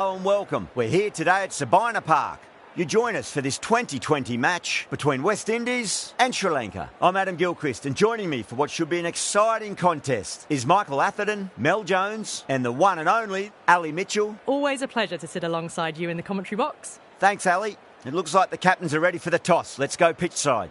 Hello and welcome. We're here today at Sabina Park. You join us for this 2020 match between West Indies and Sri Lanka. I'm Adam Gilchrist, and joining me for what should be an exciting contest is Michael Atherton, Mel Jones and the one and only Ali Mitchell. Always a pleasure to sit alongside you in the commentary box. Thanks, Ali. It looks like the captains are ready for the toss. Let's go pitch side.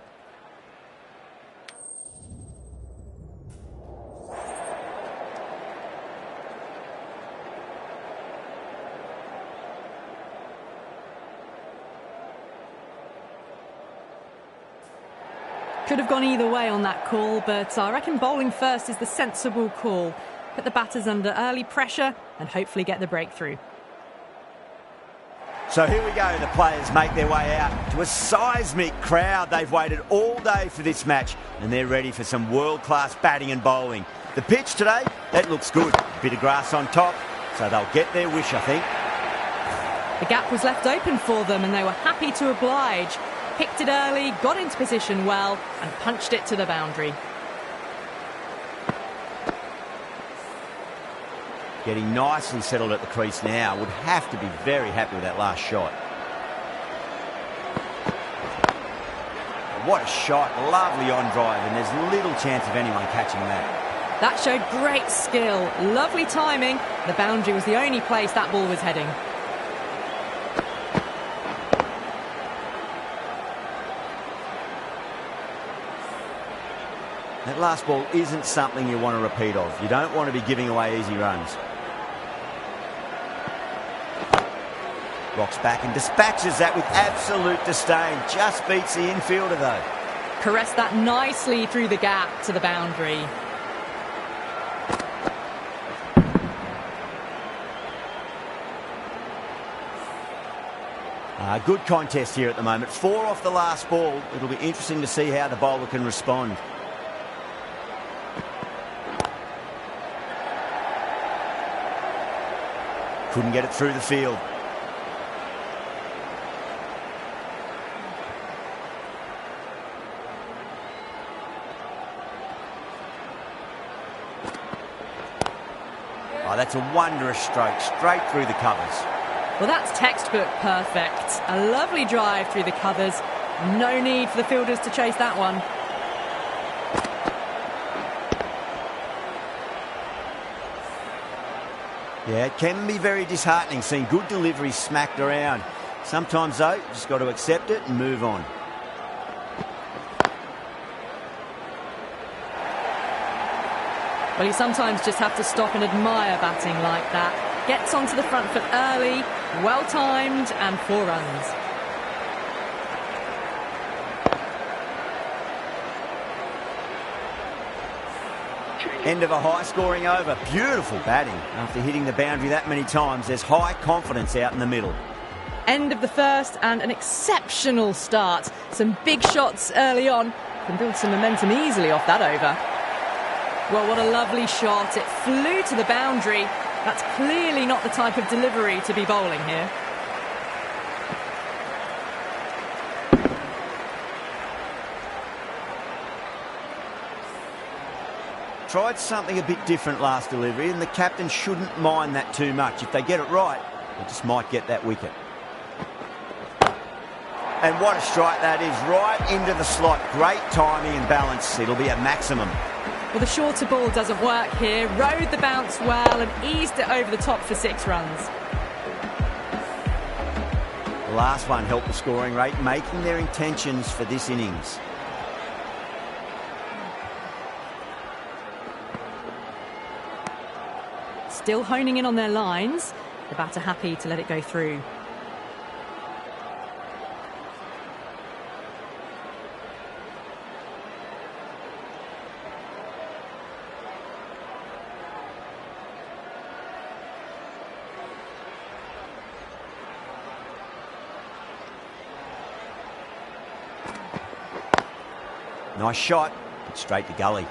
Could have gone either way on that call, but I reckon bowling first is the sensible call. Put the batters under early pressure and hopefully get the breakthrough. So here we go, the players make their way out to a seismic crowd. They've waited all day for this match and they're ready for some world-class batting and bowling. The pitch today, that looks good. A bit of grass on top, so they'll get their wish, I think. The gap was left open for them and they were happy to oblige. Picked it early, got into position well and punched it to the boundary. Getting nicely settled at the crease now. Would have to be very happy with that last shot. What a shot. Lovely on drive, and there's little chance of anyone catching that. That showed great skill. Lovely timing. The boundary was the only place that ball was heading. That last ball isn't something you want to repeat of. You don't want to be giving away easy runs. Rocks back and dispatches that with absolute disdain. Just beats the infielder though. Caressed that nicely through the gap to the boundary. Good contest here at the moment. 4 off the last ball. It'll be interesting to see how the bowler can respond. Couldn't get it through the field. Oh, that's a wondrous stroke, straight through the covers. Well, that's textbook perfect. A lovely drive through the covers. No need for the fielders to chase that one. Yeah, it can be very disheartening seeing good delivery smacked around. Sometimes, though, you just got to accept it and move on. Well, you sometimes just have to stop and admire batting like that. Gets onto the front foot early, well-timed, and 4 runs. End of a high-scoring over. Beautiful batting. After hitting the boundary that many times, there's high confidence out in the middle. End of the first and an exceptional start. Some big shots early on. Can build some momentum easily off that over. Well, what a lovely shot. It flew to the boundary. That's clearly not the type of delivery to be bowling here. Tried something a bit different last delivery, and the captain shouldn't mind that too much. If they get it right, they just might get that wicket. And what a strike that is, right into the slot. Great timing and balance. It'll be a maximum. Well, the shorter ball doesn't work here. Rode the bounce well and eased it over the top for 6 runs. The last one helped the scoring rate, making their intentions for this innings. Still honing in on their lines. The batter happy to let it go through. Nice shot, but straight to gully.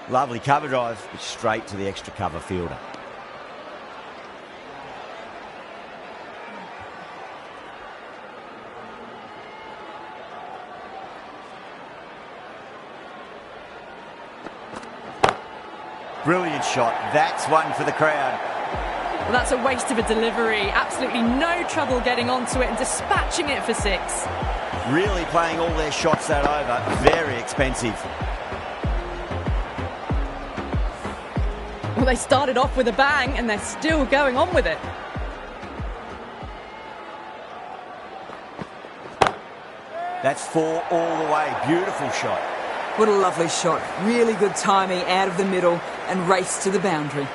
Lovely cover drive, but straight to the extra cover fielder. Brilliant shot. That's one for the crowd. Well, that's a waste of a delivery. Absolutely no trouble getting onto it and dispatching it for 6. Really playing all their shots that over. Very expensive. Well, they started off with a bang and they're still going on with it. That's 4 all the way. Beautiful shot. What a lovely shot. Really good timing out of the middle and race to the boundary.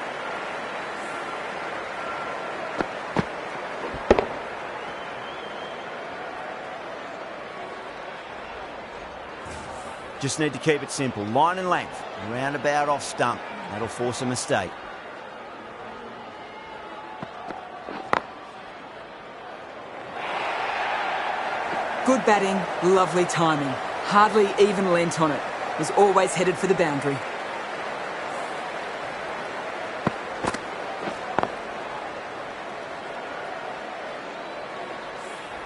Just need to keep it simple. Line and length. Roundabout off stump. That'll force a mistake. Good batting, lovely timing. Hardly even lent on it. Was always headed for the boundary.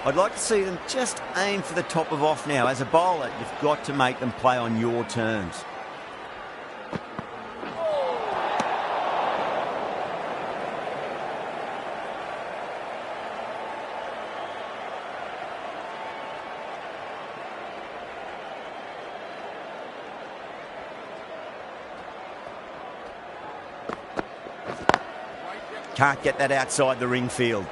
I'd like to see them just aim for the top of off now. As a bowler, you've got to make them play on your terms. Can't get that outside the ring field.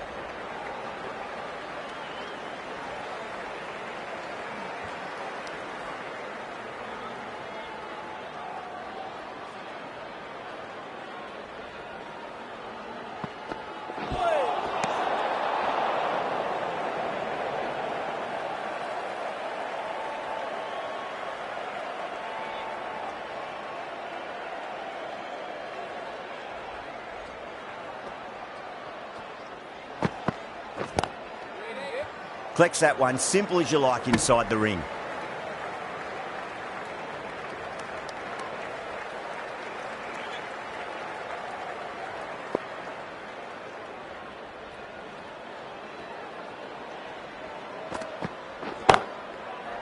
Collects that one, simple as you like, inside the ring.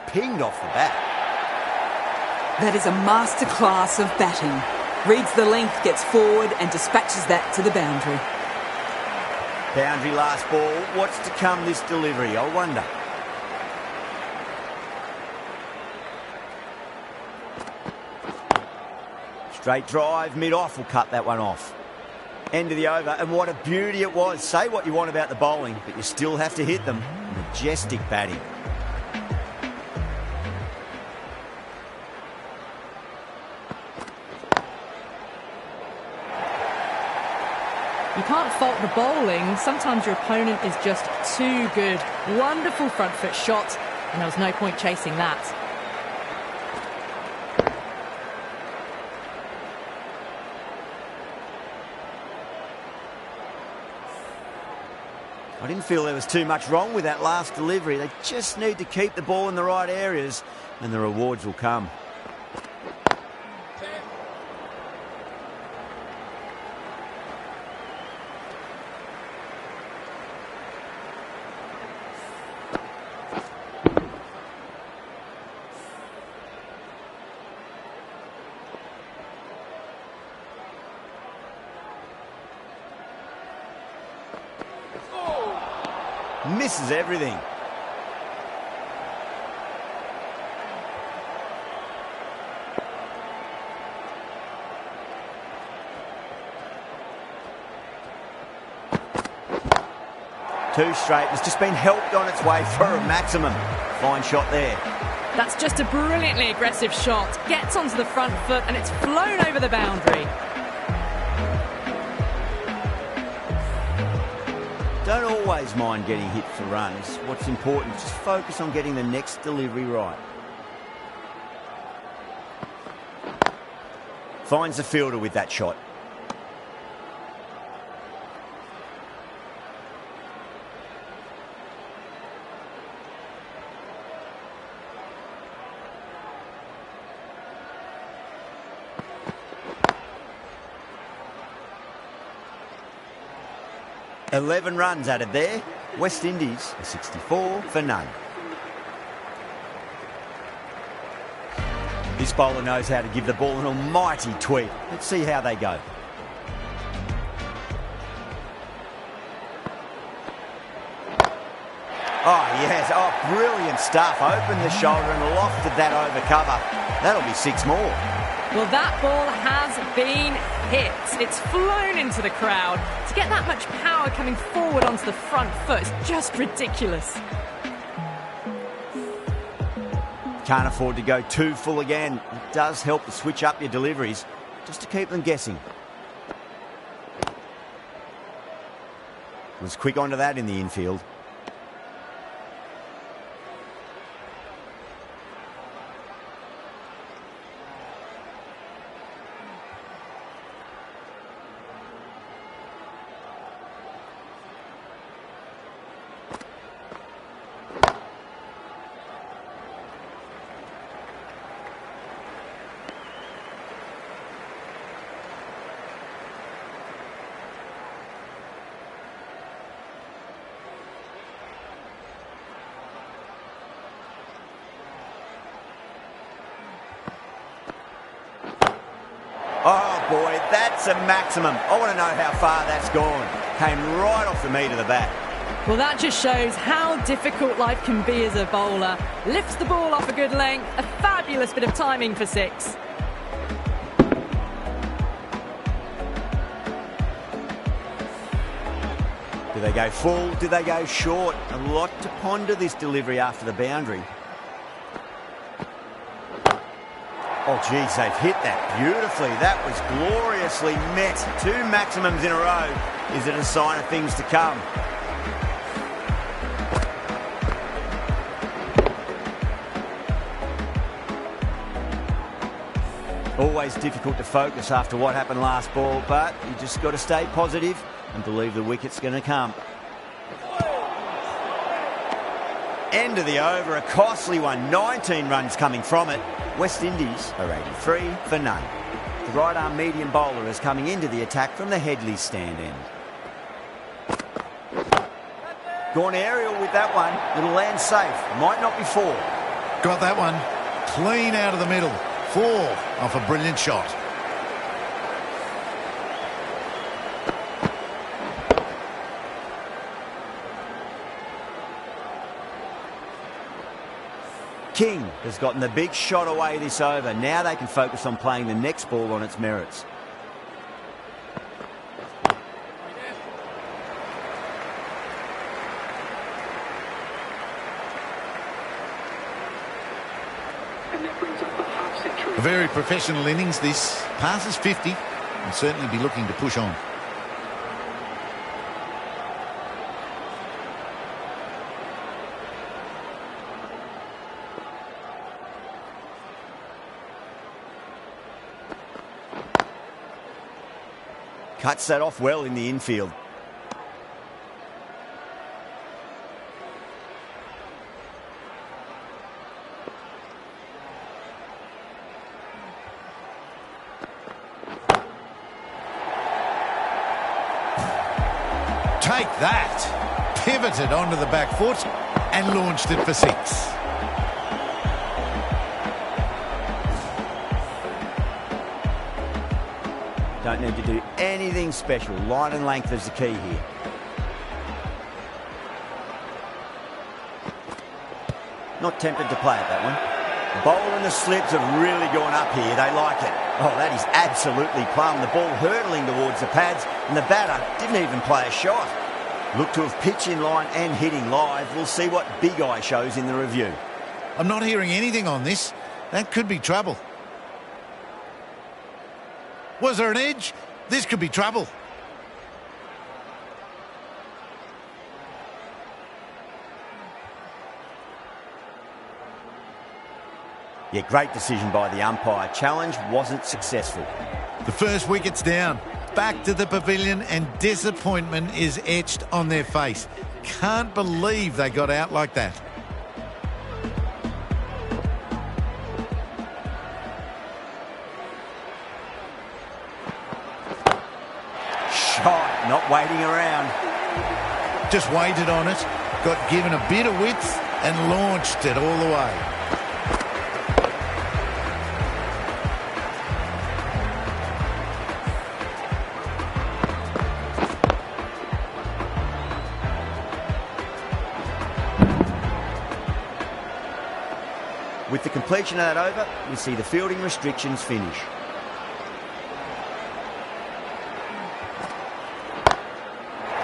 Pinged off the bat. That is a masterclass of batting. Reads the length, gets forward and dispatches that to the boundary. Boundary last ball. What's to come this delivery, I wonder? Straight drive, mid-off will cut that one off. End of the over, and what a beauty it was. Say what you want about the bowling, but you still have to hit them. Majestic batting. You can't fault the bowling. Sometimes your opponent is just too good. Wonderful front foot shot, and there was no point chasing that. I didn't feel there was too much wrong with that last delivery. They just need to keep the ball in the right areas, and the rewards will come. Misses everything. Two straight. It's just been helped on its way for a maximum. Fine shot there. That's just a brilliantly aggressive shot. Gets onto the front foot and it's flown over the boundary. Don't always mind getting hit for runs. What's important is just focus on getting the next delivery right. Finds the fielder with that shot. $11 runs added there. West Indies are 64 for none. This bowler knows how to give the ball an almighty tweak. Let's see how they go. Oh, yes. Oh, brilliant stuff. Opened the shoulder and lofted that over cover. That'll be 6 more. Well, that ball has been hit. It's flown into the crowd. To get that much power coming forward onto the front foot is just ridiculous. Can't afford to go too full again. It does help to switch up your deliveries, just to keep them guessing. Was quick onto that in the infield. Oh boy, that's a maximum. I want to know how far that's gone. Came right off the meat of the bat. Well, that just shows how difficult life can be as a bowler. Lifts the ball off a good length. A fabulous bit of timing for 6. Do they go full? Do they go short? A lot to ponder this delivery after the boundary. Oh, geez, they've hit that beautifully. That was gloriously met. 2 maximums in a row. Is it a sign of things to come? Always difficult to focus after what happened last ball, but you just got to stay positive and believe the wicket's going to come. End of the over, a costly one. 19 runs coming from it. West Indies are 83 for none. The right-arm medium bowler is coming into the attack from the Headley stand end. Gone aerial with that one. It'll land safe. Might not be 4. Got that one. Clean out of the middle. 4 off a brilliant shot. King has gotten the big shot away this over. Now they can focus on playing the next ball on its merits. A very professional innings this. Passes 50. Will certainly be looking to push on. Cuts that off well in the infield. Take that. Pivoted onto the back foot and launched it for 6. Don't need to do anything special. Line and length is the key here. Not tempted to play it, that one. The bowl and the slips have really gone up here. They like it. Oh, that is absolutely plumb. The ball hurtling towards the pads, and the batter didn't even play a shot. Look to have pitched in line and hitting live. We'll see what Big Eye shows in the review. I'm not hearing anything on this. That could be trouble. Was there an edge? This could be trouble. Yeah, great decision by the umpire. Challenge wasn't successful. The first wicket's down. Back to the pavilion and disappointment is etched on their face. Can't believe they got out like that. Shot, not waiting around. Just waited on it, got given a bit of width and launched it all the way. With the completion of that over, we see the fielding restrictions finish.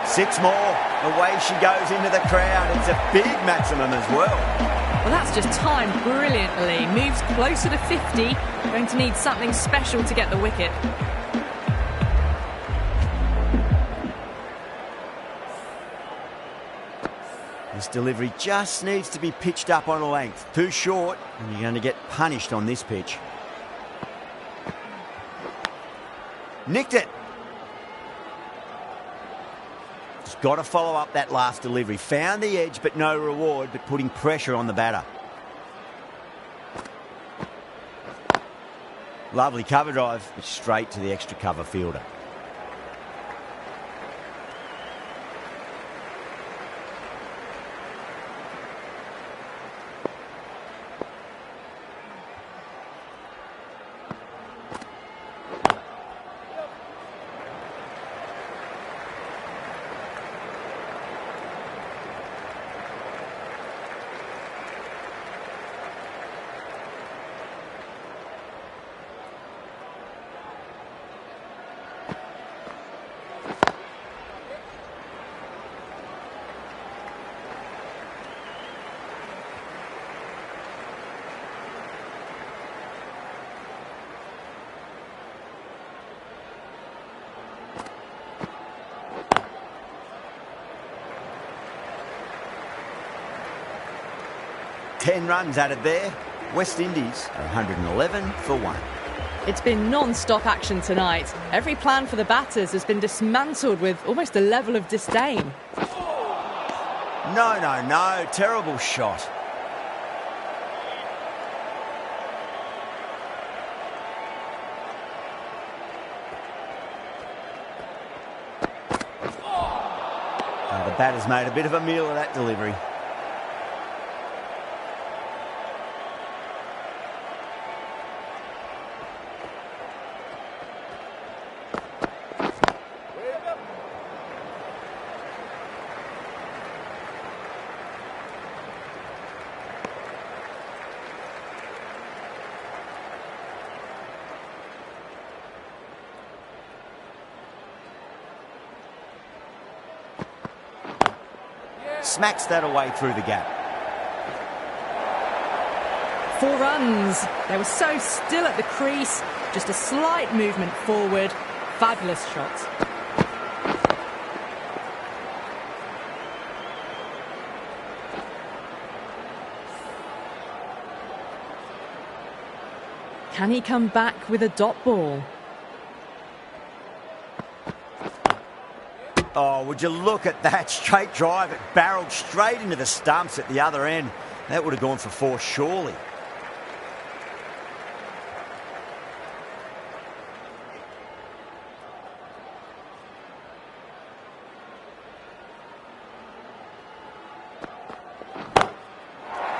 Six more. Away she goes into the crowd. It's a big maximum as well. Well, that's just timed brilliantly. Moves closer to 50. Going to need something special to get the wicket. This delivery just needs to be pitched up on a length. Too short, and you're going to get punished on this pitch. Nicked it. Just got to follow up that last delivery. Found the edge, but no reward, but putting pressure on the batter. Lovely cover drive, but straight to the extra cover fielder. Ten runs added there. West Indies are 111 for 1. It's been non-stop action tonight. Every plan for the batters has been dismantled with almost a level of disdain. No. Terrible shot. The batter's made a bit of a meal of that delivery. Smacks that away through the gap. 4 runs. They were so still at the crease. Just a slight movement forward. Fabulous shot. Can he come back with a dot ball? Oh, would you look at that straight drive? It barreled straight into the stumps at the other end. That would have gone for 4, surely.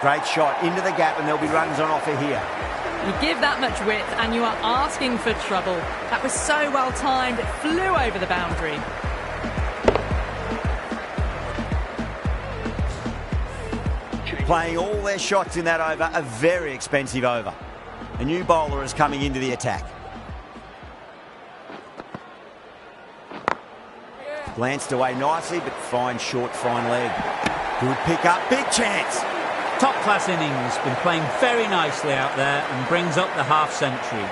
Great shot into the gap, and there'll be runs on offer here. You give that much width and you are asking for trouble. That was so well timed, it flew over the boundary. Playing all their shots in that over, a very expensive over. A new bowler is coming into the attack. Glanced away nicely, but fine short, fine leg. Good pick up, big chance. Top-class innings, been playing very nicely out there and brings up the half-century.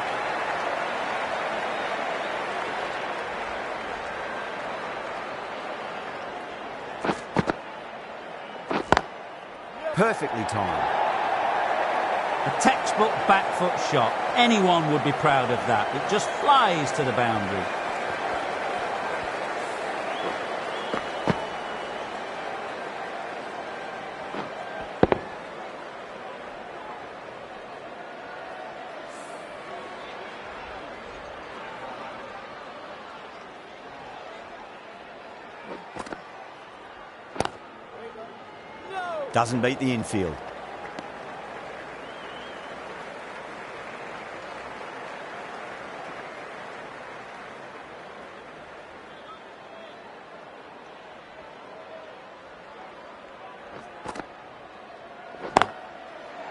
Perfectly timed. A textbook back foot shot. Anyone would be proud of that. It just flies to the boundary. Doesn't beat the infield.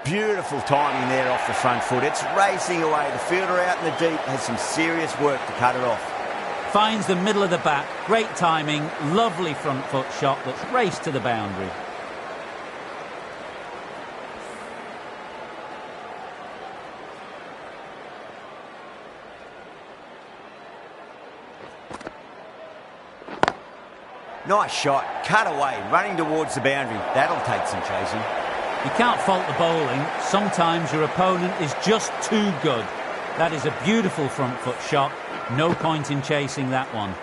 Beautiful timing there off the front foot. It's racing away. The fielder out in the deep has some serious work to cut it off. Finds the middle of the bat. Great timing. Lovely front foot shot that's raced to the boundary. Nice shot. Cut away. Running towards the boundary. That'll take some chasing. You can't fault the bowling. Sometimes your opponent is just too good. That is a beautiful front foot shot. No point in chasing that one.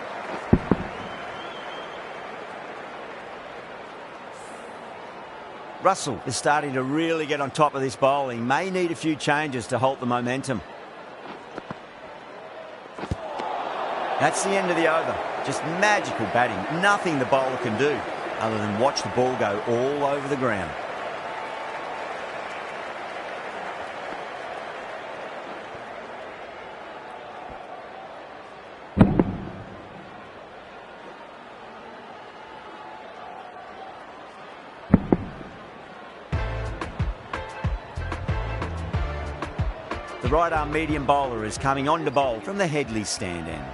Russell is starting to really get on top of this bowling. May need a few changes to halt the momentum. That's the end of the over. Just magical batting. Nothing the bowler can do other than watch the ball go all over the ground. The right-arm medium bowler is coming on to bowl from the Headley stand end.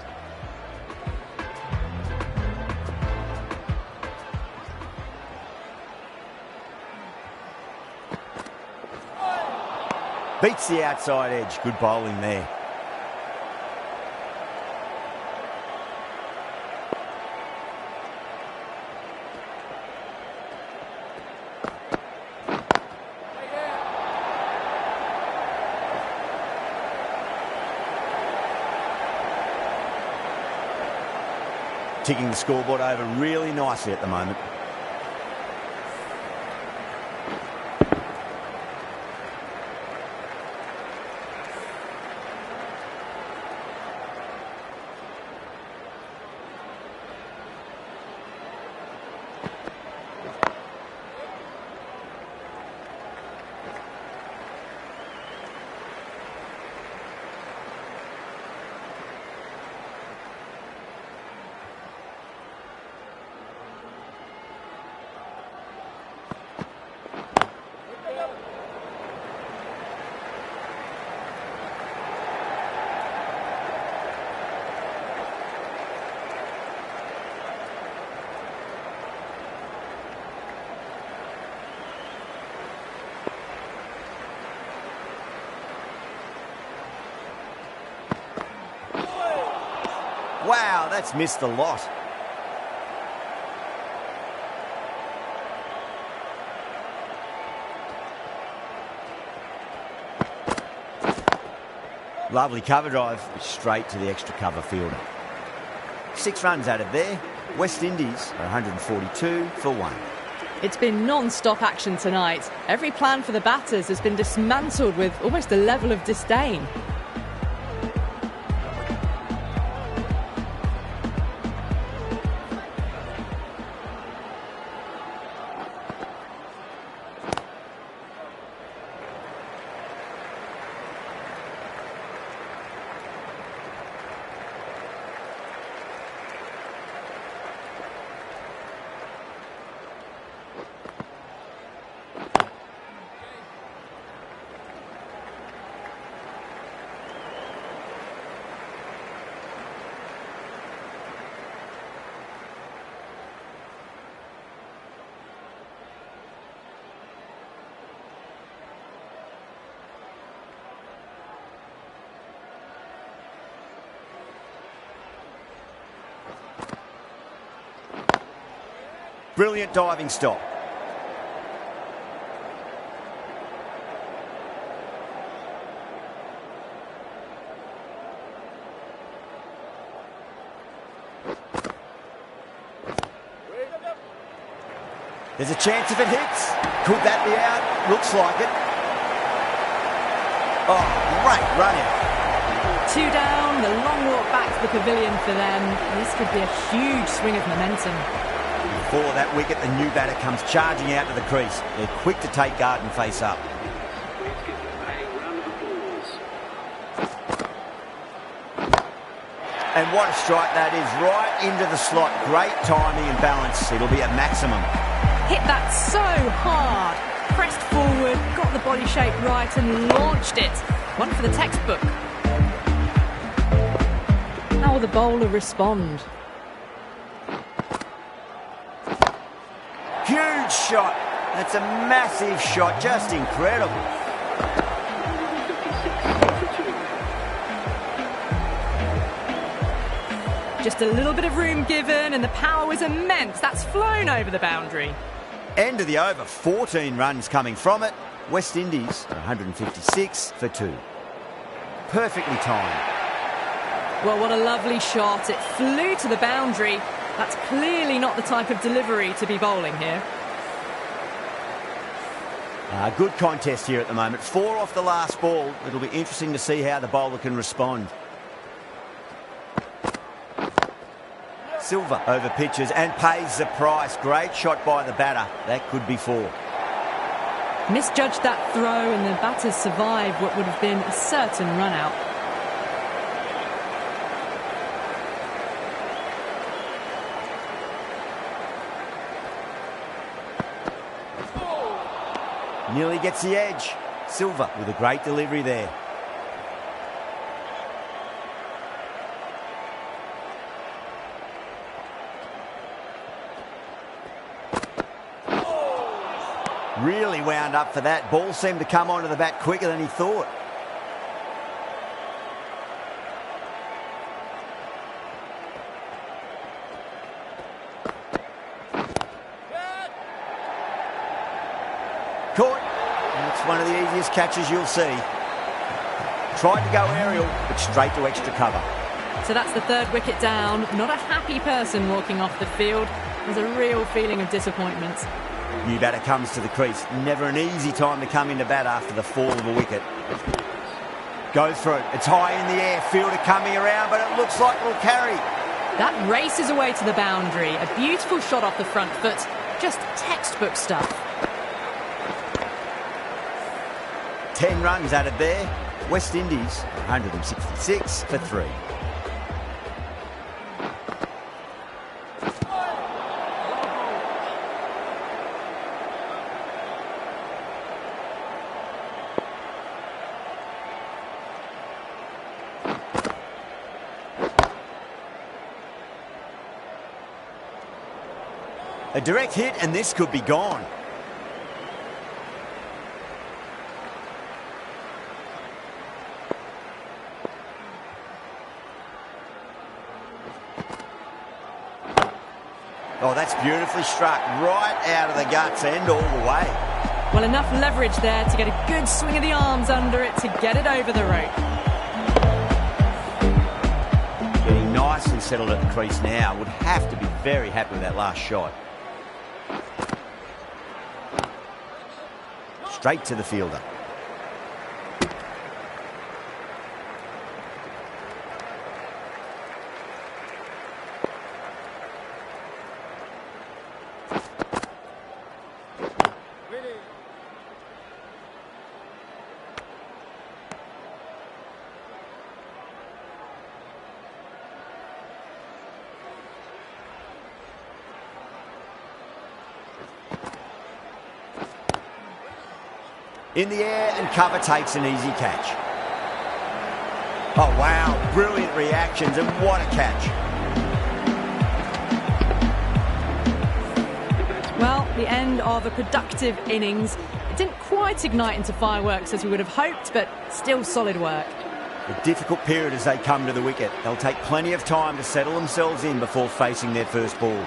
Beats the outside edge. Good bowling there. Ticking the scoreboard over really nicely at the moment. Wow, that's missed a lot. Lovely cover drive, straight to the extra cover fielder. 6 runs added there. West Indies are 142 for 1. It's been non-stop action tonight. Every plan for the batters has been dismantled with almost a level of disdain. Brilliant diving stop. There's a chance if it hits. Could that be out? Looks like it. Oh, great run out. 2 down, the long walk back to the pavilion for them. This could be a huge swing of momentum. Before that wicket, the new batter comes charging out to the crease. They're quick to take guard and face up. And what a strike that is, right into the slot. Great timing and balance. It'll be at maximum. Hit that so hard. pressed forward, got the body shape right and launched it. One for the textbook. How will the bowler respond? Huge shot. That's a massive shot, just incredible. Just a little bit of room given and the power was immense. That's flown over the boundary. End of the over, 14 runs coming from it. West Indies are 156 for 2. Perfectly timed. Well, what a lovely shot. It flew to the boundary. That's clearly not the type of delivery to be bowling here. Good contest here at the moment. 4 off the last ball. It'll be interesting to see how the bowler can respond. Silva over pitches and pays the price. Great shot by the batter. That could be 4. Misjudged that throw and the batters survived what would have been a certain run out. Nearly gets the edge. Silva with a great delivery there. Really wound up for that. Ball seemed to come onto the bat quicker than he thought. Caught. It's one of the easiest catches you'll see. Tried to go aerial, but straight to extra cover. So that's the 3rd wicket down. Not a happy person walking off the field. There's a real feeling of disappointment. New batter comes to the crease. Never an easy time to come into bat after the fall of a wicket. Goes for it. It's high in the air. Fielder coming around, but it looks like it'll carry. That races away to the boundary. A beautiful shot off the front foot. Just textbook stuff. 10 runs added there. West Indies 166 for 3. A direct hit and this could be gone. Oh, that's beautifully struck. Right out of the guts and all the way. Well, enough leverage there to get a good swing of the arms under it to get it over the rope. Getting nicely settled at the crease now. Would have to be very happy with that last shot. Straight to the fielder. In the air and cover takes an easy catch. Oh wow, brilliant reactions and what a catch. Well, the end of a productive innings. It didn't quite ignite into fireworks as we would have hoped, but still solid work. A difficult period as they come to the wicket. They'll take plenty of time to settle themselves in before facing their first ball.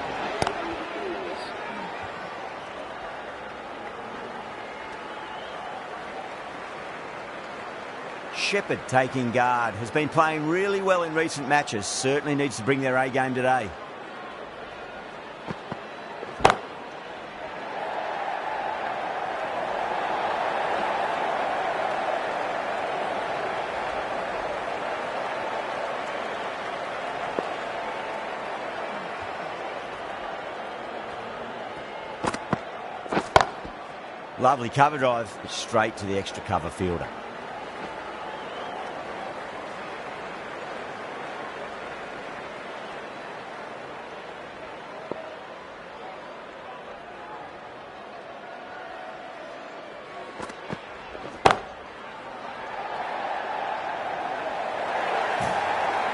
Shepherd taking guard. Has been playing really well in recent matches. Certainly needs to bring their A game today. Lovely cover drive, straight to the extra cover fielder.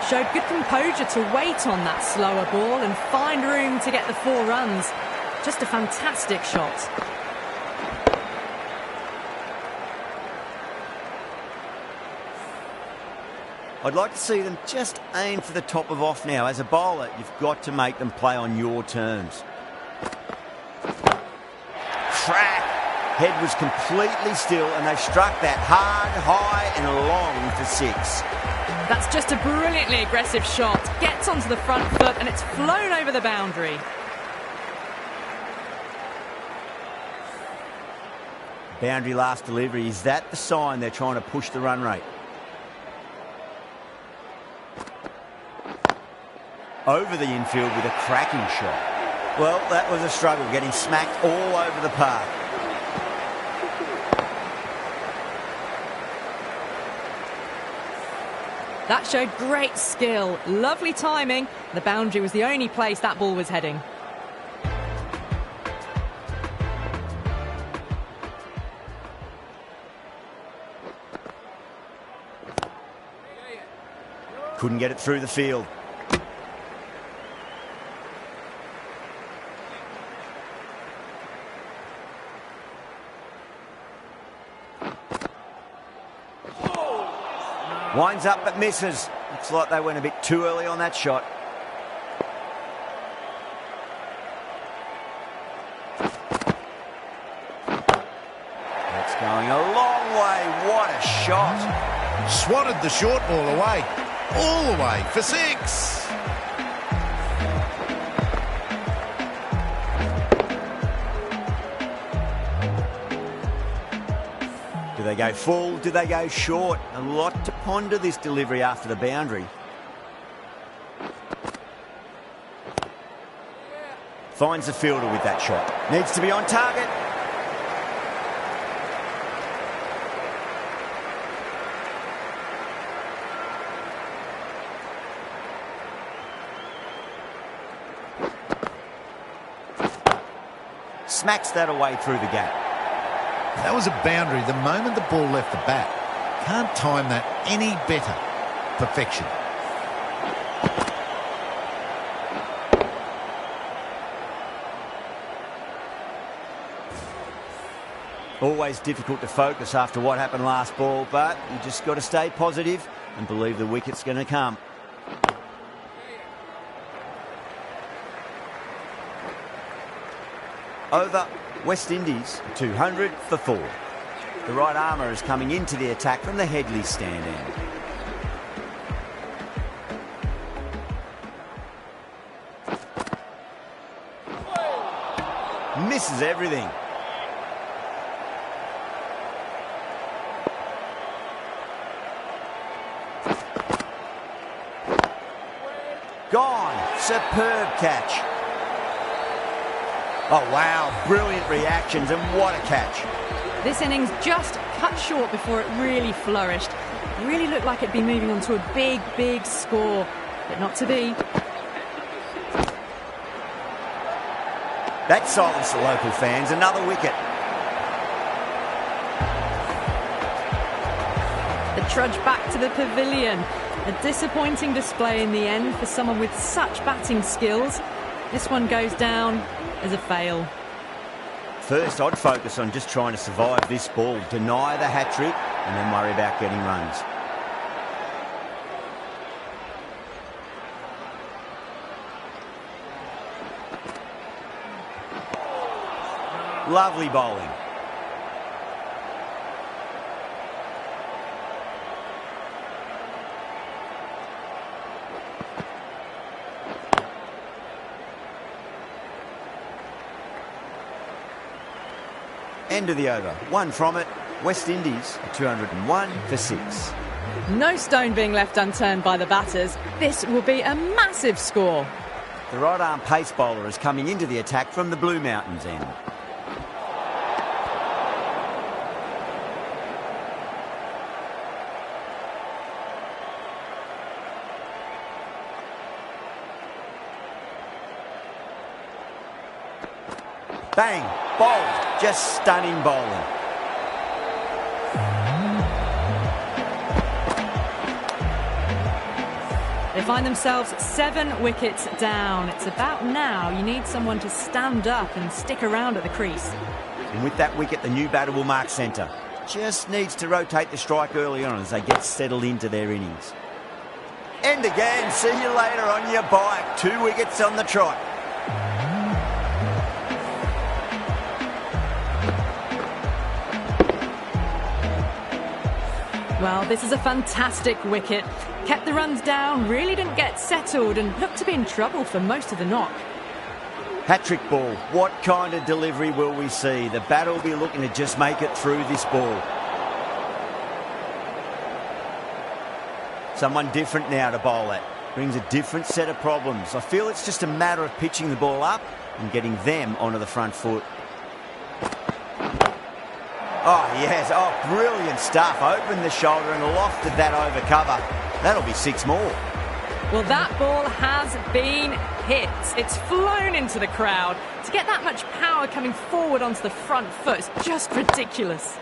Showed good composure to wait on that slower ball and find room to get the 4 runs. Just a fantastic shot. I'd like to see them just aim for the top of off now. As a bowler, you've got to make them play on your terms. Crack! Head was completely still and they struck that hard, high and long for 6. That's just a brilliantly aggressive shot. Gets onto the front foot and it's flown over the boundary. Boundary last delivery. Is that the sign they're trying to push the run rate? Over the infield with a cracking shot. Well, that was a struggle, getting smacked all over the park. That showed great skill, lovely timing. The boundary was the only place that ball was heading. Couldn't get it through the field. Winds up but misses. Looks like they went a bit too early on that shot. That's going a long way. What a shot. Swatted the short ball away. All the way for 6. Do they go full? Do they go short? A lot to ponder this delivery after the boundary. Finds the fielder with that shot. Needs to be on target. Smacks that away through the gap. That was a boundary the moment the ball left the bat. Can't time that any better. Perfection. Always difficult to focus after what happened last ball, but you just got to stay positive and believe the wicket's going to come. Over West Indies, 200 for 4. The right armour is coming into the attack from the Headley stand end. Misses everything. Gone. Superb catch. Oh, wow. Brilliant reactions and what a catch. This innings just cut short before it really flourished. It really looked like it'd be moving on to a big, big score, but not to be. That silenced the local fans. Another wicket. The trudge back to the pavilion. A disappointing display in the end for someone with such batting skills. This one goes down as a fail. First, I'd focus on just trying to survive this ball, deny the hat-trick, and then worry about getting runs. Lovely bowling. End of the over. 1 from it. West Indies, 201 for 6. No stone being left unturned by the batters. This will be a massive score. The right arm pace bowler is coming into the attack from the Blue Mountains end. Bang! Bowled. Just stunning bowling. They've find themselves 7 wickets down. It's about now you need someone to stand up and stick around at the crease. And with that wicket, the new batter will mark centre. Just needs to rotate the strike early on as they get settled into their innings. And again, see you later on your bike. 2 wickets on the trot. Well, this is a fantastic wicket. Kept the runs down, really didn't get settled and looked to be in trouble for most of the knock. Hat-trick ball. What kind of delivery will we see? The batter will be looking to just make it through this ball. Someone different now to bowl at. Brings a different set of problems. I feel it's just a matter of pitching the ball up and getting them onto the front foot. Oh, yes. Oh, brilliant stuff. Opened the shoulder and lofted that over cover. That'll be 6 more. Well, that ball has been hit. It's flown into the crowd. To get that much power coming forward onto the front foot is just ridiculous.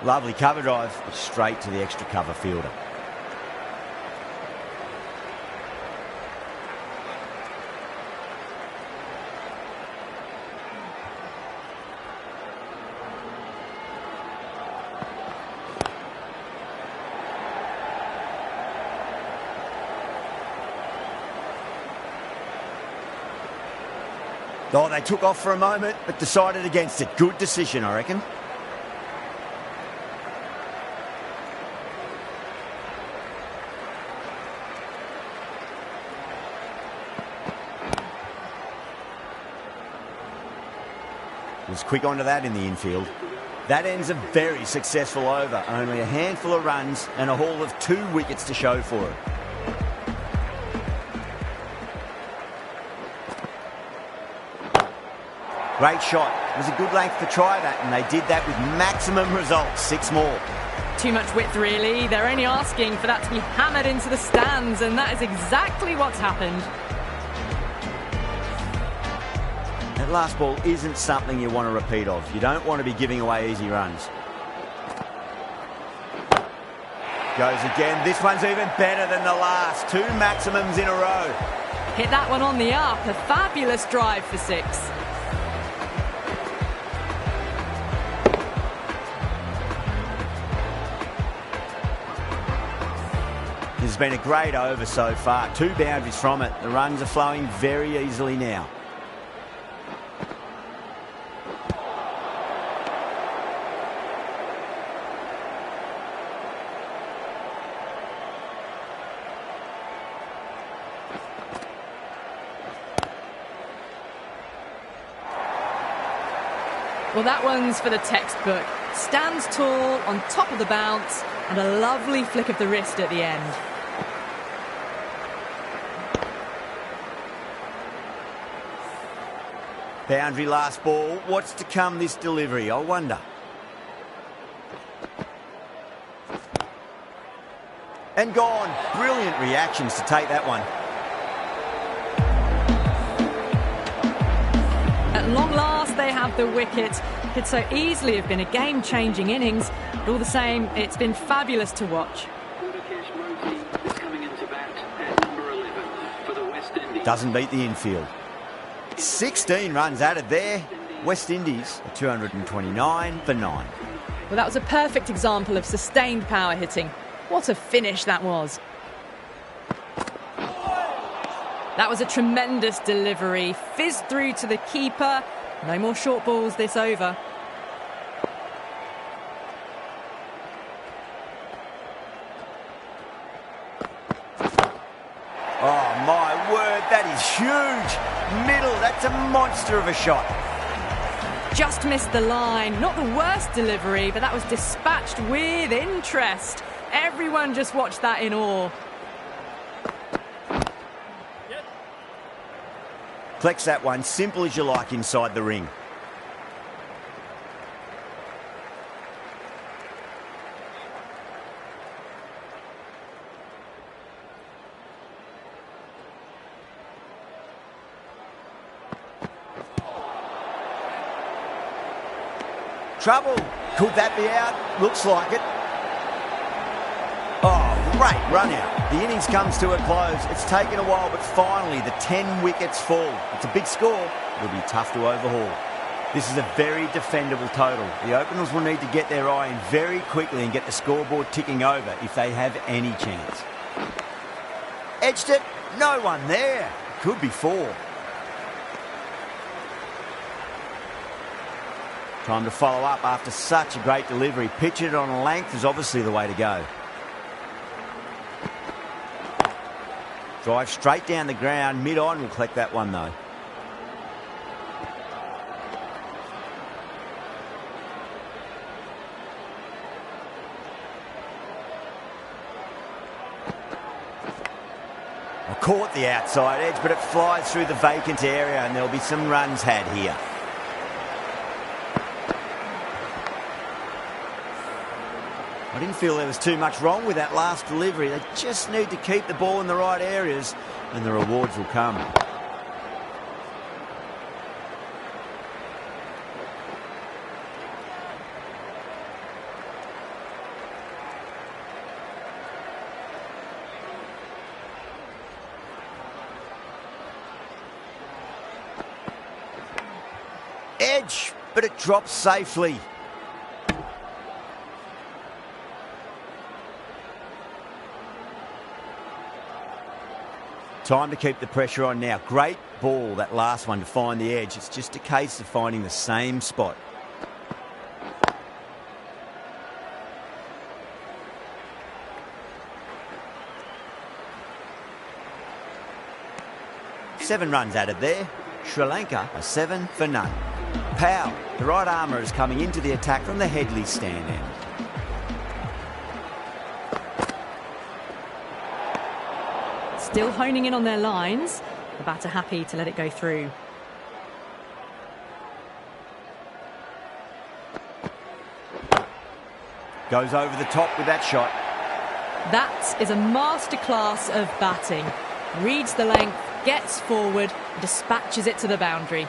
Lovely cover drive, straight to the extra cover fielder. Oh, they took off for a moment, but decided against it. Good decision, I reckon. Was quick onto that in the infield. That ends a very successful over. Only a handful of runs and a haul of 2 wickets to show for it. Great shot. It was a good length to try that, and they did that with maximum results. 6 more. Too much width, really. They're only asking for that to be hammered into the stands, and that is exactly what's happened. That last ball isn't something you want to repeat of. You don't want to be giving away easy runs. Goes again. This one's even better than the last. 2 maximums in a row. Hit that one on the up. A fabulous drive for 6. It's been a great over so far. 2 boundaries from it. The runs are flowing very easily now. Well, that one's for the textbook. Stands tall, on top of the bounce, and a lovely flick of the wrist at the end. Boundary last ball. What's to come this delivery, I wonder. And gone. Brilliant reactions to take that one. At long last, they have the wicket. Could so easily have been a game-changing innings, but all the same, it's been fabulous to watch. Doesn't beat the infield. 16 runs added there. West Indies are 229 for 9. Well, that was a perfect example of sustained power hitting. What a finish that was. That was a tremendous delivery. Fizzed through to the keeper. No more short balls this over. Oh, my word, that is huge. Middle, that's a monster of a shot. Just missed the line. Not the worst delivery, but that was dispatched with interest. Everyone just watched that in awe. Flex that one, simple as you like inside the ring. Trouble. Could that be out? Looks like it. Oh, Great run out. The innings comes to a close. It's taken a while, but finally the 10 wickets fall. It's a big score. It'll be tough to overhaul. This is a very defendable total. The openers will need to get their eye in very quickly and get the scoreboard ticking over if they have any chance. Edged it. No one there. Could be 4. Time to follow up after such a great delivery. Pitch it on a length is obviously the way to go. Drive straight down the ground. Mid-on will collect that one though. Caught the outside edge, but it flies through the vacant area and there'll be some runs had here. I didn't feel there was too much wrong with that last delivery. They just need to keep the ball in the right areas and the rewards will come. Edge, but it drops safely. Time to keep the pressure on now. Great ball, that last one, to find the edge. It's just a case of finding the same spot. Seven runs added there. Sri Lanka are 7 for none. Powell, the right armour, is coming into the attack from the Headley stand end. Still honing in on their lines. The batter happy to let it go through. Goes over the top with that shot. That is a masterclass of batting. Reads the length, gets forward, dispatches it to the boundary.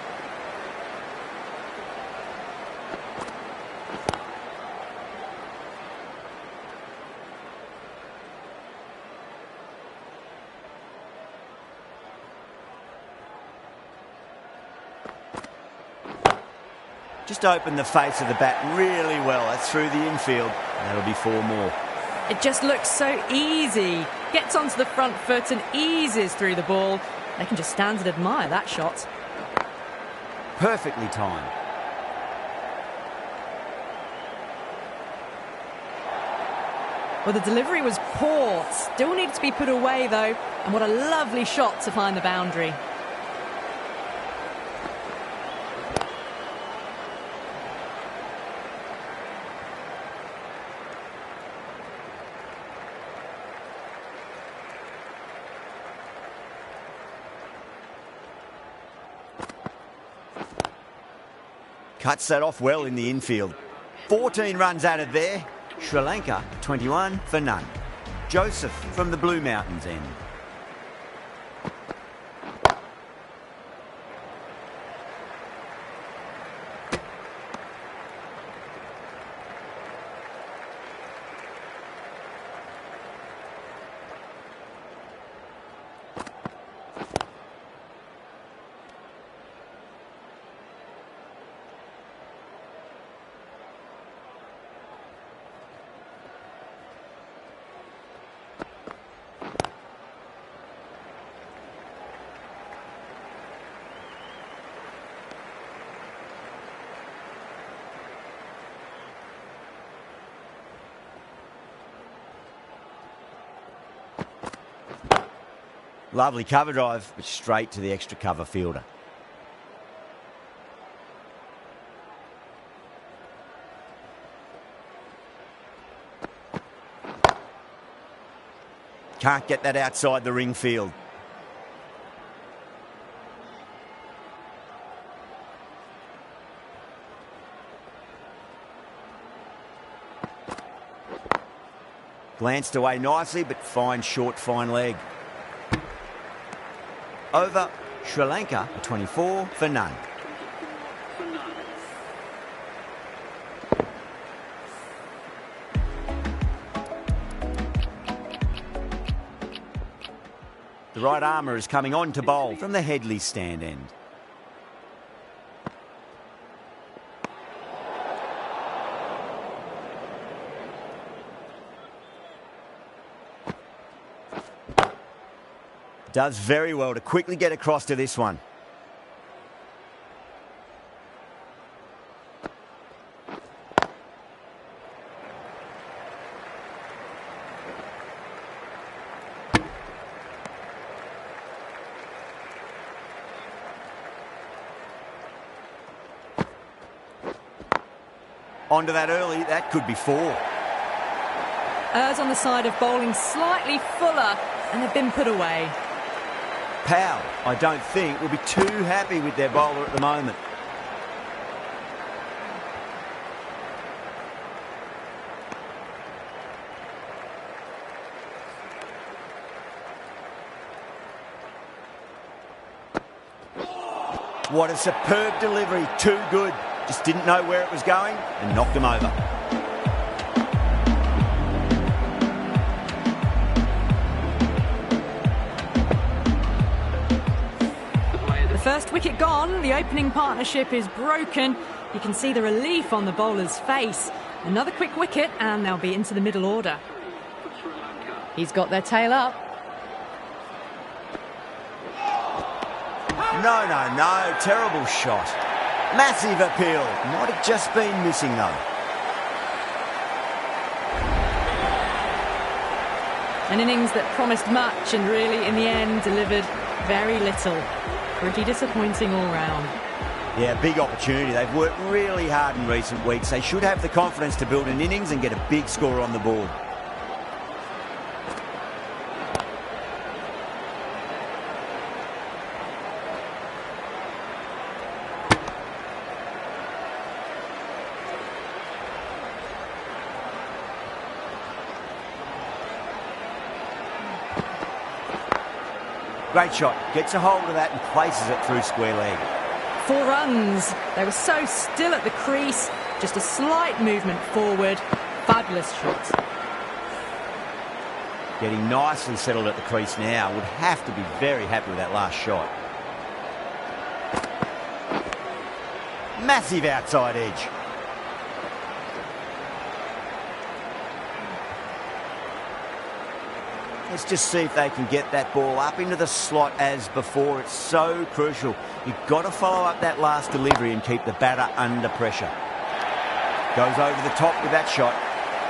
Just opened the face of the bat really well. That's through the infield. That'll be 4 more. It just looks so easy. Gets onto the front foot and eases through the ball. They can just stand and admire that shot. Perfectly timed. Well, the delivery was poor. Still needed to be put away, though. And what a lovely shot to find the boundary. Cuts that off well in the infield. 14 runs added there. Sri Lanka 21 for none. Joseph from the Blue Mountains end. Lovely cover drive, but straight to the extra cover fielder. Can't get that outside the ring field. Glanced away nicely, but fine short, fine leg. Over. Sri Lanka 24 for none. The right armour is coming on to bowl from the Headley stand end. Does very well to quickly get across to this one. Onto that early, that could be 4. Errs on the side of bowling slightly fuller, and they've been put away. Powell, I don't think, will be too happy with their bowler at the moment. What a superb delivery, too good. Just didn't know where it was going and knocked him over. The first wicket gone, the opening partnership is broken. You can see the relief on the bowler's face. Another quick wicket and they'll be into the middle order. He's got their tail up. No, terrible shot. Massive appeal. Might have just been missing though. An innings that promised much and really in the end delivered very little. Pretty disappointing all round. Yeah, big opportunity. They've worked really hard in recent weeks. They should have the confidence to build an innings and get a big score on the board. Great shot. Gets a hold of that and places it through square leg. 4 runs. They were so still at the crease. Just a slight movement forward. Fabulous shot. Getting nicely settled at the crease now. Would have to be very happy with that last shot. Massive outside edge. Let's just see if they can get that ball up into the slot as before. It's so crucial. You've got to follow up that last delivery and keep the batter under pressure. Goes over the top with that shot.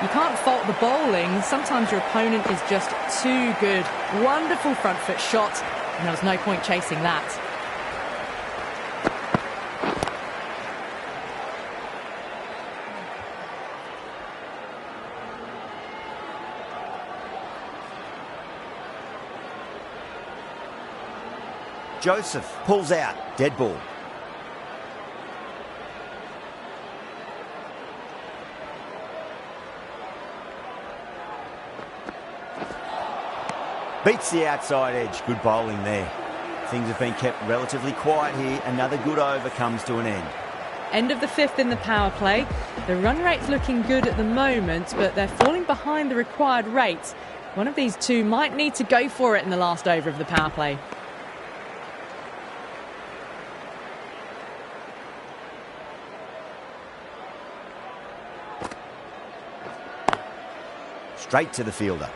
You can't fault the bowling. Sometimes your opponent is just too good. Wonderful front foot shot, and there was no point chasing that. Joseph pulls out, dead ball. Beats the outside edge, good bowling there. Things have been kept relatively quiet here. Another good over comes to an end. End of the 5th in the power play. The run rate's looking good at the moment, but they're falling behind the required rate. One of these two might need to go for it in the last over of the power play. Straight to the fielder.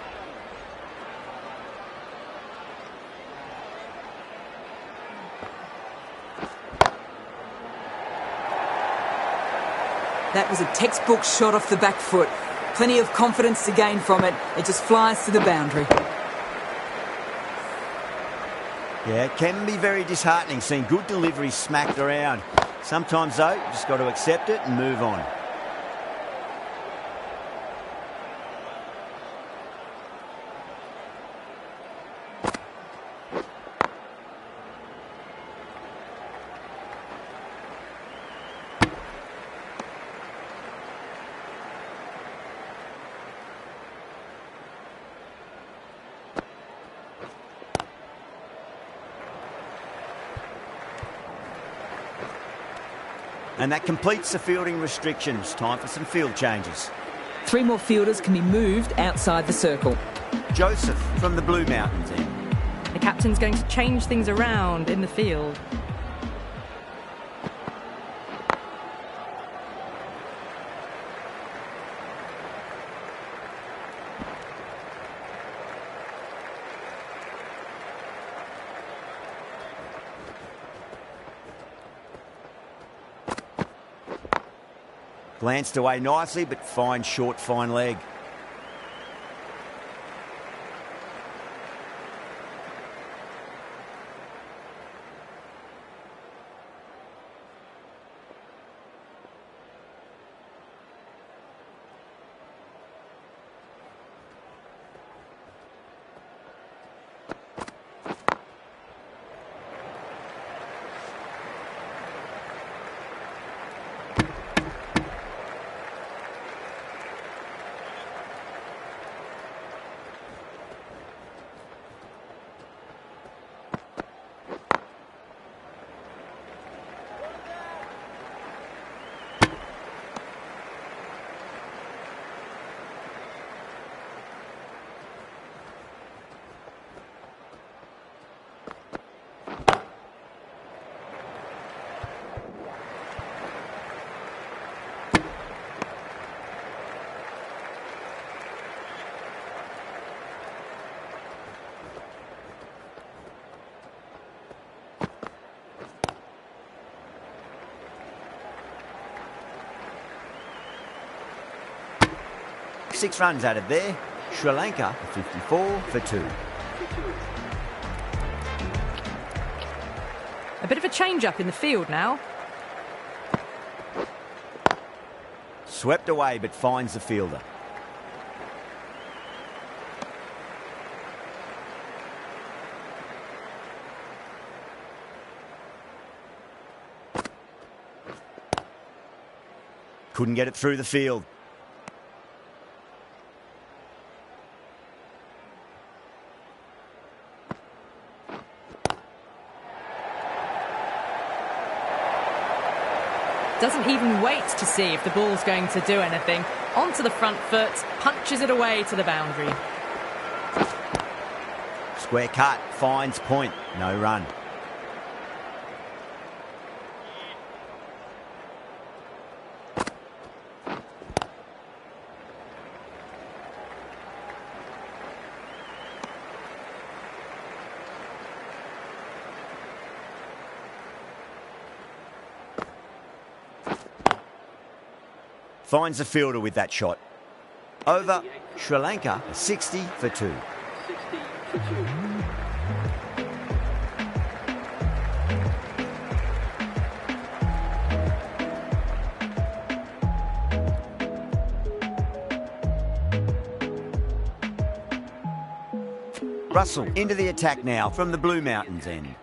That was a textbook shot off the back foot. Plenty of confidence to gain from it. It just flies to the boundary. Yeah, it can be very disheartening seeing good deliveries smacked around. Sometimes, though, you just got to accept it and move on. And that completes the fielding restrictions. Time for some field changes. 3 more fielders can be moved outside the circle. Joseph from the Blue Mountains end. The captain's going to change things around in the field. Glanced away nicely, but fine short, fine leg. Six runs out of there. Sri Lanka 54 for 2. A bit of a change-up in the field now. Swept away, but finds the fielder. Couldn't get it through the field. Doesn't even wait to see if the ball's going to do anything. Onto the front foot, punches it away to the boundary. Square cut, finds point, no run. Finds the fielder with that shot. Over, Sri Lanka 60 for 2. Russell into the attack now from the Blue Mountains end.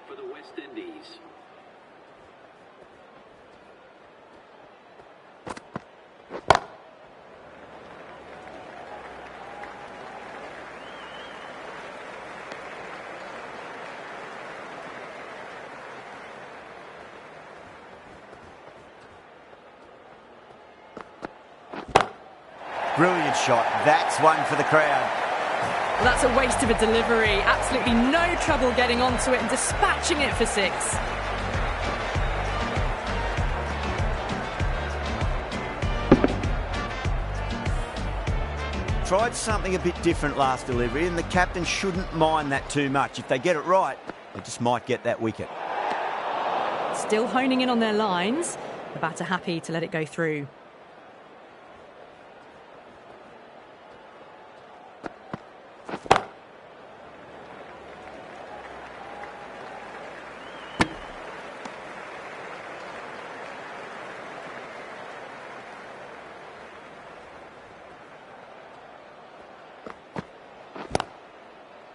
Brilliant shot. That's one for the crowd. Well, that's a waste of a delivery. Absolutely no trouble getting onto it and dispatching it for 6. Tried something a bit different last delivery, and the captain shouldn't mind that too much. If they get it right, they just might get that wicket. Still honing in on their lines. The batter happy to let it go through.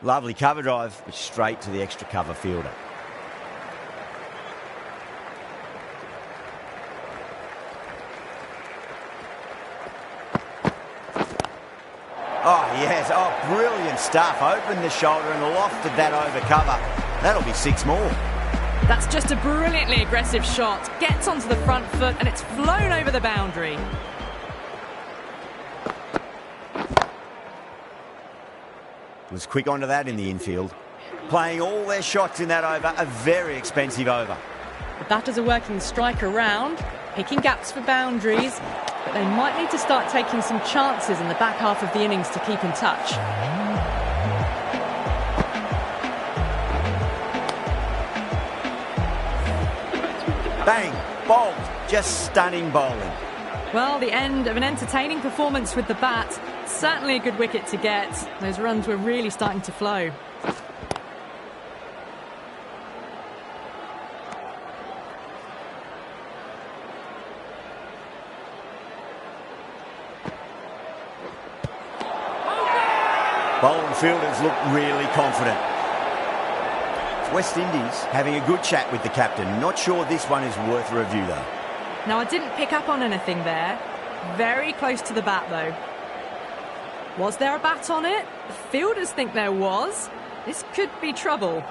Lovely cover drive, but straight to the extra cover fielder. Oh, yes. Oh, brilliant stuff. Opened the shoulder and lofted that over cover. That'll be 6 more. That's just a brilliantly aggressive shot. Gets onto the front foot and it's flown over the boundary. Was quick onto that in the infield. playing all their shots in that over, a very expensive over. The batters are working the strike around, picking gaps for boundaries, but they might need to start taking some chances in the back half of the innings to keep in touch. Bang, bowled, just stunning bowling. Well, the end of an entertaining performance with the bat. Certainly a good wicket to get. Those runs were really starting to flow. Bowling fielders look really confident. West Indies having a good chat with the captain. Not sure this one is worth a review though. Now, I didn't pick up on anything there. Very close to the bat though. Was there a bat on it? The fielders think there was. This could be trouble.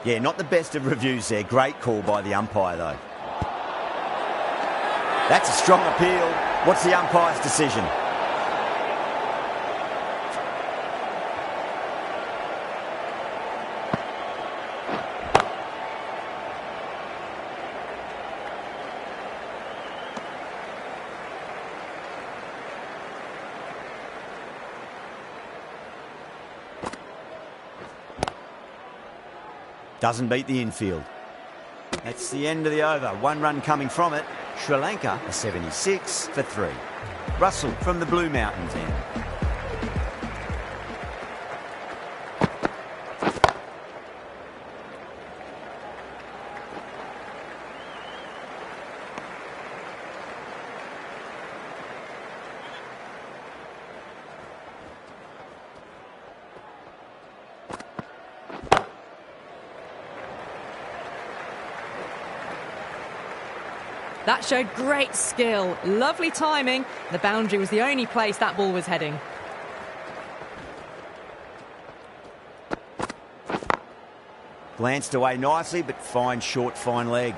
Yeah, not the best of reviews there. Great call by the umpire though. That's a strong appeal. What's the umpire's decision? Doesn't beat the infield. That's the end of the over. 1 run coming from it. Sri Lanka a 76 for 3. Russell from the Blue Mountains end. That showed great skill, lovely timing. The boundary was the only place that ball was heading. Glanced away nicely, but fine short, fine leg.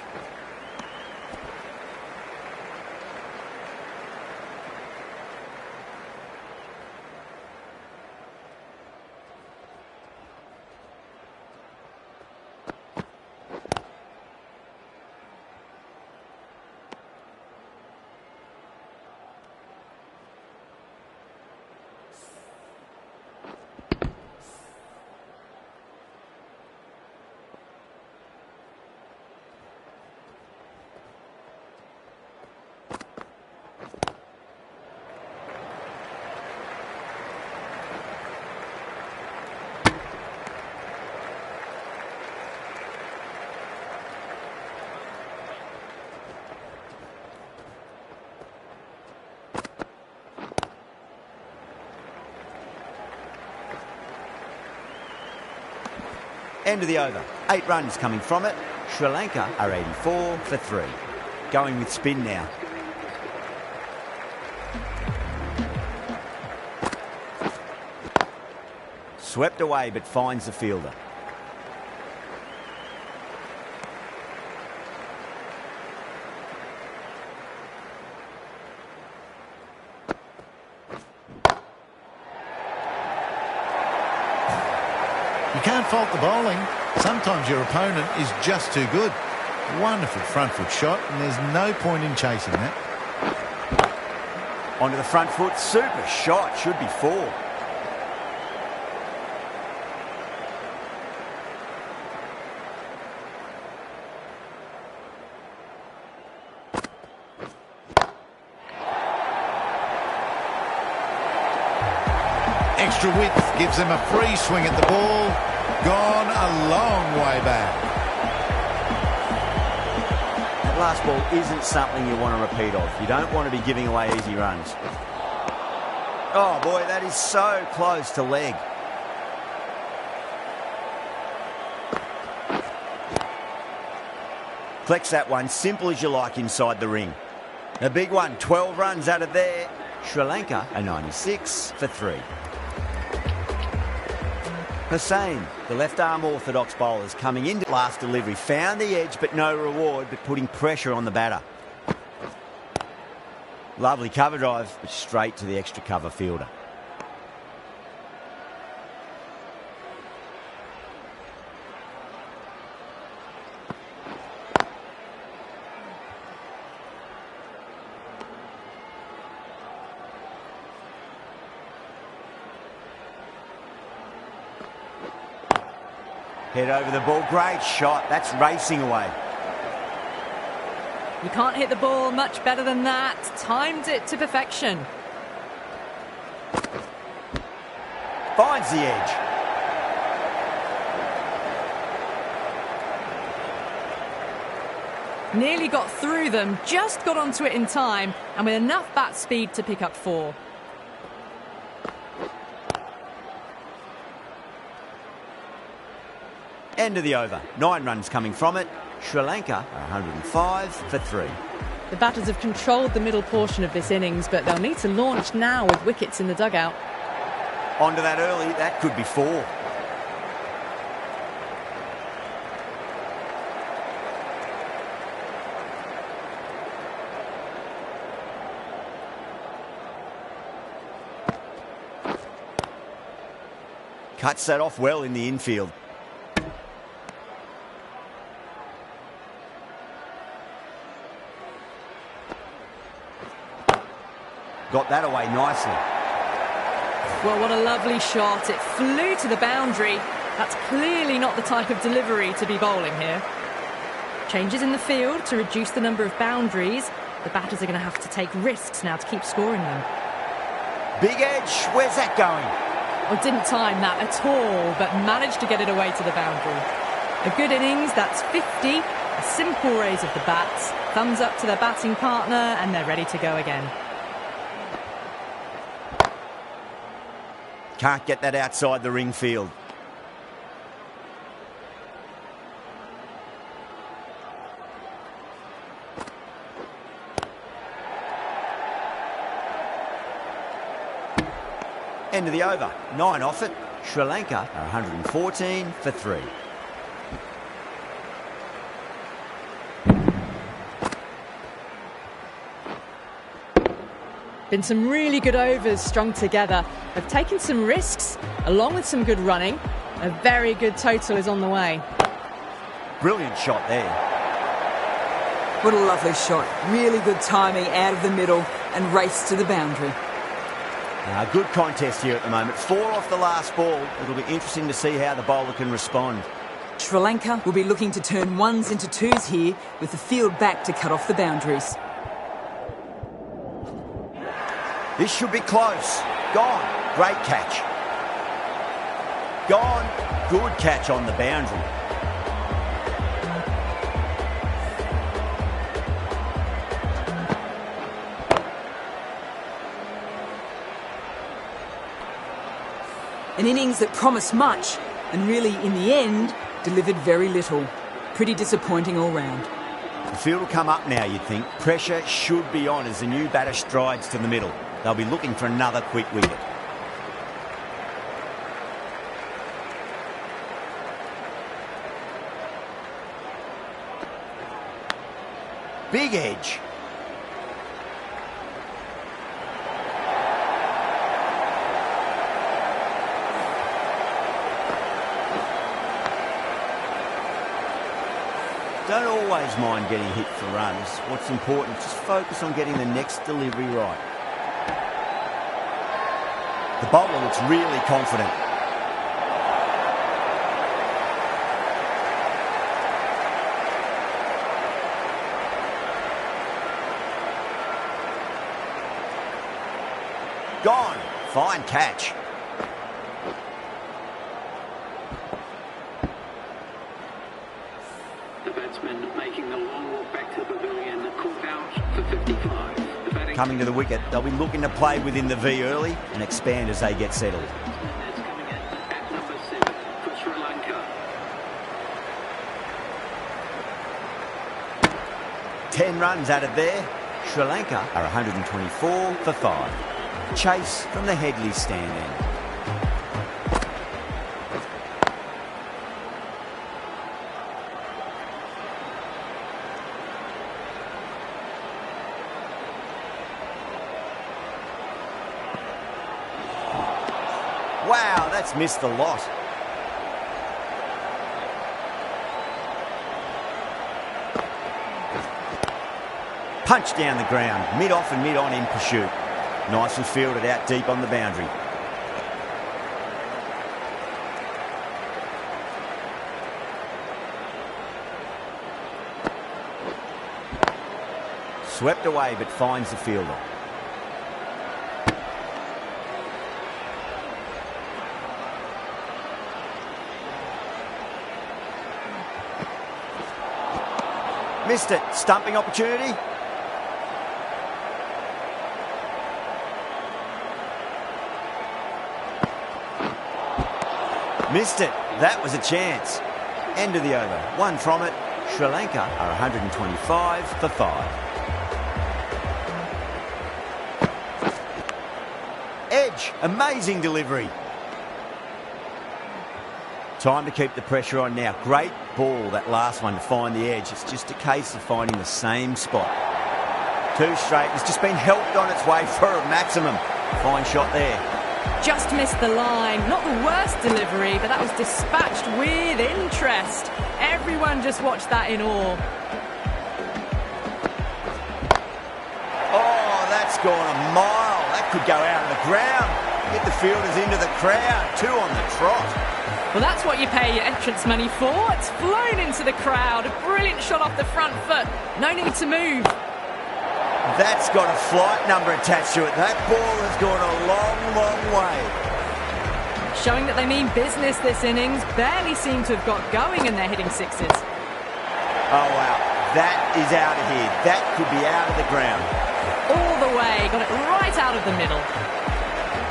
End of the over. 8 runs coming from it. Sri Lanka are 84 for 3. Going with spin now. Swept away but finds the fielder. You can't fault the bowling. Sometimes your opponent is just too good. Wonderful front foot shot, and there's no point in chasing that. Onto the front foot. Super shot. Should be 4. Extra width gives them a free swing at the ball. Gone a long way back. That last ball isn't something you want to repeat of. You don't want to be giving away easy runs. Oh boy, that is so close to leg. Collects that one, simple as you like inside the ring. A big one, 12 runs out of there. Sri Lanka a 96 for 3. Hussain, the left-arm orthodox bowlers coming into last delivery. Found the edge, but no reward, but putting pressure on the batter. Lovely cover drive, but straight to the extra cover fielder. Head over the ball, great shot, that's racing away. You can't hit the ball much better than that. Timed it to perfection. Finds the edge. Nearly got through them, just got onto it in time, and with enough bat speed to pick up 4. End of the over. 9 runs coming from it. Sri Lanka are 105 for 3. The batters have controlled the middle portion of this innings, but they'll need to launch now with wickets in the dugout. Onto that early, that could be 4. Cuts that off well in the infield. Got that away nicely. Well, what a lovely shot. It flew to the boundary. That's clearly not the type of delivery to be bowling here. Changes in the field to reduce the number of boundaries. The batters are going to have to take risks now to keep scoring them. Big edge, where's that going? Well, didn't time that at all, but managed to get it away to the boundary. A good innings, that's 50. A simple raise of the bats. Thumbs up to their batting partner, and they're ready to go again. Can't get that outside the ring field. End of the over. 9 off it. Sri Lanka are 114 for 3. Been some really good overs strung together. They've taken some risks, along with some good running. A very good total is on the way. Brilliant shot there. What a lovely shot. Really good timing out of the middle and race to the boundary. Good contest here at the moment. 4 off the last ball. It'll be interesting to see how the bowler can respond. Sri Lanka will be looking to turn 1s into 2s here with the field back to cut off the boundaries. This should be close. Gone. Great catch. Gone. Good catch on the boundary. An innings that promised much and really, in the end, delivered very little. Pretty disappointing all round. The field will come up now, you'd think. Pressure should be on as the new batter strides to the middle. They'll be looking for another quick wicket. Big edge. Don't always mind getting hit for runs. What's important, just focus on getting the next delivery right. The bowler looks really confident. Gone. Fine catch. The batsman making the long walk back to the pavilion, called out for 55. Coming to the wicket, they'll be looking to play within the V early and expand as they get settled. That's coming at number 7 for Sri Lanka. 10 runs added there. Sri Lanka are 124 for 5. Chase from the Headley stand end. Wow, that's missed the lot. Punch down the ground, mid-off and mid-on in pursuit. Nicely fielded out deep on the boundary. Swept away but finds the fielder. Missed it. Stumping opportunity. Missed it. That was a chance. End of the over. One from it. Sri Lanka are 125 for 5. Edge. Amazing delivery. Time to keep the pressure on now. Great ball, that last one, to find the edge. It's just a case of finding the same spot. Two straight. It's just been helped on its way for a maximum. Fine shot there. Just missed the line. Not the worst delivery, but that was dispatched with interest. Everyone just watched that in awe. Oh, that's gone a mile. That could go out of the ground. Get the fielders into the crowd. Two on the trot. Well, that's what you pay your entrance money for. It's flown into the crowd. A brilliant shot off the front foot. No need to move. That's got a flight number attached to it. That ball has gone a long, long way. Showing that they mean business this innings. Barely seem to have got going and they're hitting sixes. Oh, wow. That is out of here. That could be out of the ground. All the way. Got it right out of the middle.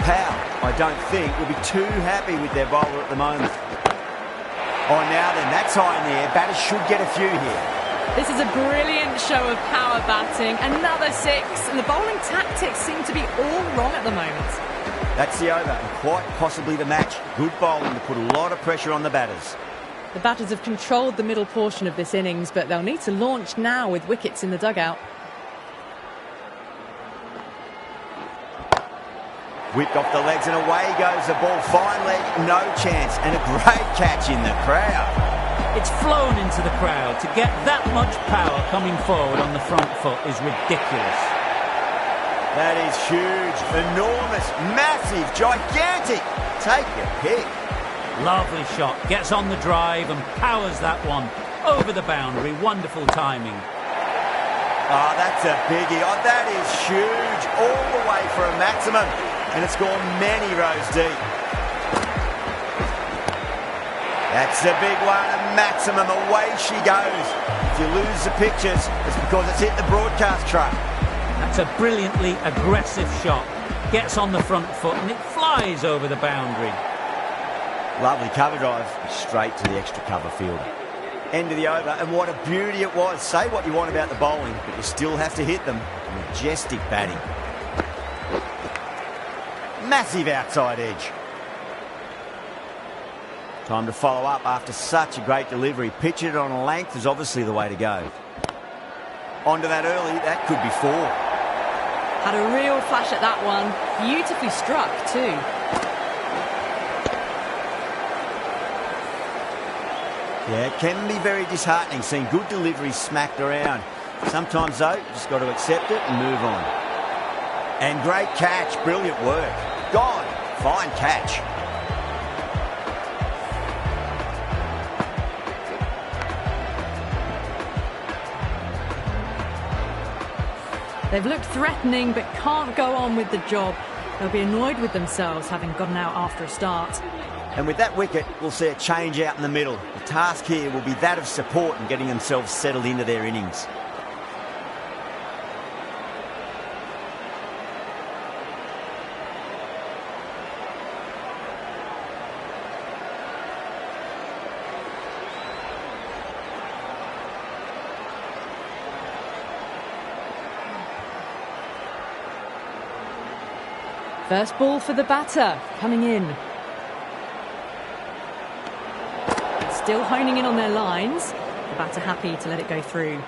Powell, I don't think, will be too happy with their bowler at the moment. Oh, now then, that's high in the air. Batters should get a few here. This is a brilliant show of power batting. Another six, and the bowling tactics seem to be all wrong at the moment. That's the over, and quite possibly the match. Good bowling to put a lot of pressure on the batters. The batters have controlled the middle portion of this innings, but they'll need to launch now with wickets in the dugout. Whipped off the legs and away goes the ball. Fine leg, no chance, and a great catch in the crowd. It's flown into the crowd. To get that much power coming forward on the front foot is ridiculous. That is huge, enormous, massive, gigantic. Take your pick. Lovely shot. Gets on the drive and powers that one over the boundary. Wonderful timing. Oh, that's a biggie. Oh, that is huge. All the way for a maximum. And it's gone many rows deep. That's a big one, a maximum. Away she goes. If you lose the pictures, it's because it's hit the broadcast truck. That's a brilliantly aggressive shot. Gets on the front foot and it flies over the boundary. Lovely cover drive, straight to the extra cover fielder. End of the over, and what a beauty it was. Say what you want about the bowling, but you still have to hit them. Majestic batting. Massive outside edge. Time to follow up after such a great delivery. Pitching it on a length is obviously the way to go. Onto that early, that could be 4. Had a real flash at that one. Beautifully struck too. Yeah, it can be very disheartening seeing good deliveries smacked around. Sometimes though, you just got to accept it and move on. And great catch, brilliant work. Gone, fine catch. They've looked threatening but can't go on with the job. They'll be annoyed with themselves having gotten out after a start. And with that wicket, we'll see a change out in the middle. The task here will be that of support and getting themselves settled into their innings. First ball for the batter, coming in. Still honing in on their lines. The batter happy to let it go through.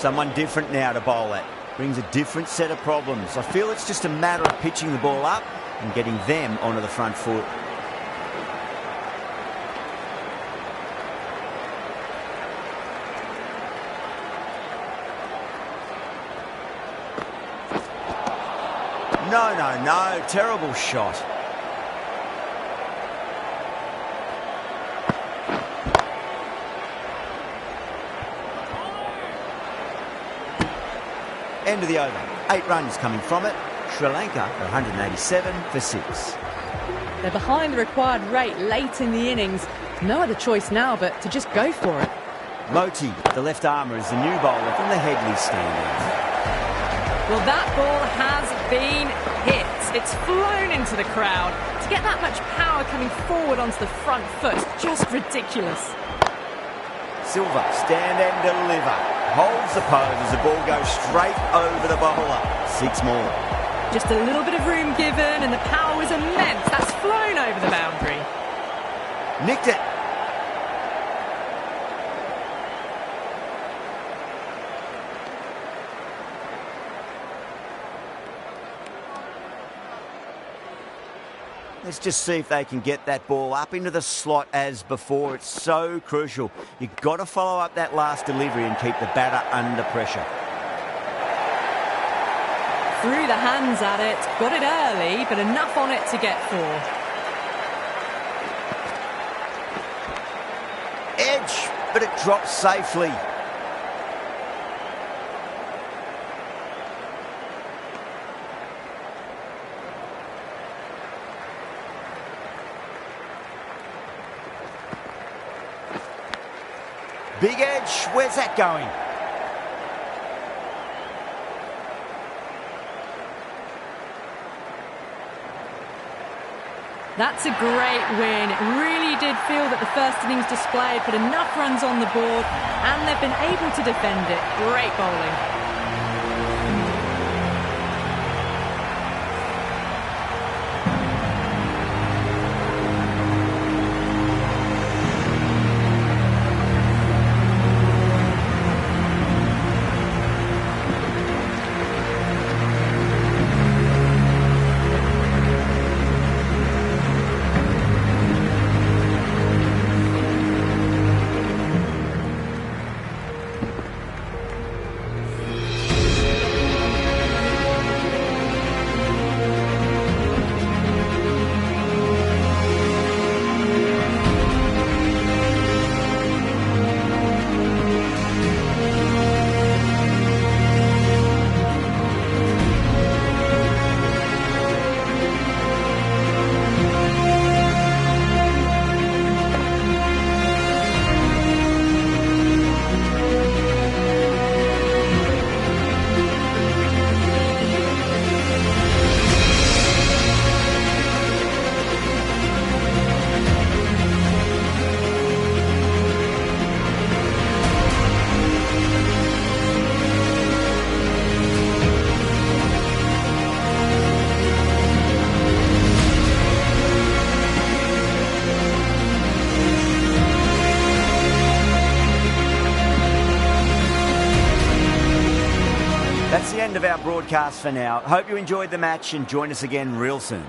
Someone different now to bowl at. Brings a different set of problems. I feel it's just a matter of pitching the ball up and getting them onto the front foot. No. Terrible shot. End of the over. 8 runs coming from it. Sri Lanka are 187 for 6. They're behind the required rate late in the innings. No other choice now but to just go for it. Moti, the left armour, is the new bowler from the Headley standings. Well, that ball has been hit. It's flown into the crowd. To get that much power coming forward onto the front foot, just ridiculous. Silva, stand and deliver. Holds the pose as the ball goes straight over the bowler. 6 more. Just a little bit of room given and the power was immense. That's flown over the boundary. Nicked it. Let's just see if they can get that ball up into the slot as before. It's so crucial. You've got to follow up that last delivery and keep the batter under pressure. Threw the hands at it, got it early, but enough on it to get 4. Edge, but it drops safely. Big edge, where's that going? That's a great win. It really did feel that the first innings display put enough runs on the board and they've been able to defend it. Great bowling. That's the end of our broadcast for now. Hope you enjoyed the match and join us again real soon.